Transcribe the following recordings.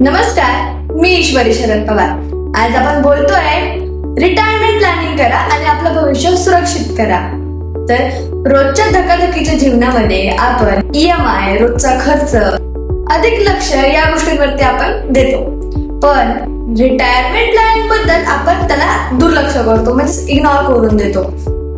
नमस्कार, मी ईश्वरी शरद पवार. आज आपण बोलतोय रिटायरमेंट प्लॅनिंग करा आणि आपलं भविष्य सुरक्षित करा. तर रोजच्या धकाधकीच्या जीवनामध्ये आपण EMI, रोजचा खर्च, अधिक लक्ष या गोष्टींवरती आपण देतो. पण रिटायरमेंट प्लॅनिंग बद्दल आपण त्याला दुर्लक्ष करतो, म्हणजे इग्नोर करून देतो.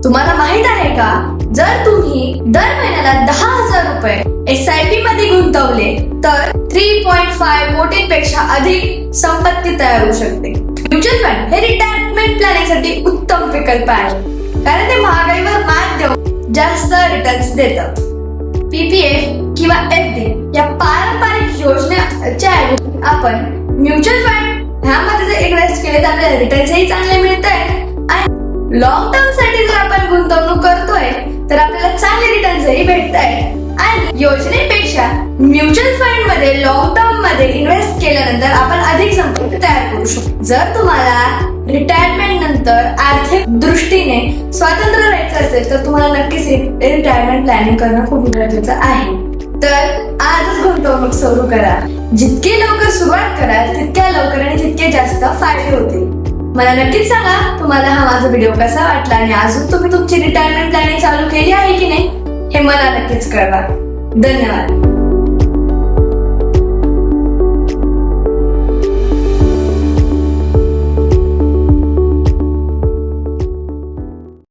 तुम्हाला माहित आहे का, जर तुम्ही दर महिन्याला 10,000 रुपये SIP मध्ये गुंतवले तर 3.5 कोटींपेक्षा अधिक संपत्ती तयार होऊ शकते. म्युच्युअल फंड हे रिटायरमेंट प्लॅनिंग साठी उत्तम विकल्प आहे, कारण ते महागाईवर मात देऊन जास्त रिटर्न्स देतात. PPF किंवा FD या पारंपरिक योजनेच्या ऐवजी आपण म्युच्युअल फंड ह्यामध्ये जर इन्व्हेस्ट केले तर आपल्याला रिटर्न्सही चांगले मिळत आहे आणि लॉंग टर्म साठी जर आपण गुंतवणूक करतोय तर आपल्याला चांगले रिटर्न्सही भेटत आहे. आणि योजनेपेक्षा म्युच्युअल फंड मध्ये लॉंग टर्म मध्ये इन्व्हेस्ट केल्यानंतर आपण अधिक संपत्ती तयार करू शकतो. जर तुम्हाला रिटायरमेंट नंतर आर्थिक दृष्टीने स्वातंत्र्य राहायचं असेल तर तुम्हाला नक्कीच रिटायरमेंट प्लॅनिंग करणं खूप गरजेचं आहे. तर आजच गुंतवणूक सुरू करा. जितके लवकर सुरुवात कराल तितक्या लवकर आणि तितके जास्त फायदे होतील. मला नक्कीच सांगा तुम्हाला हा माझा व्हिडिओ कसा वाटला आणि अजून तुम्ही तुमची रिटायरमेंट प्लॅनिंग चालू केली आहे की नाही हे मला नक्कीच कळवा. धन्यवाद.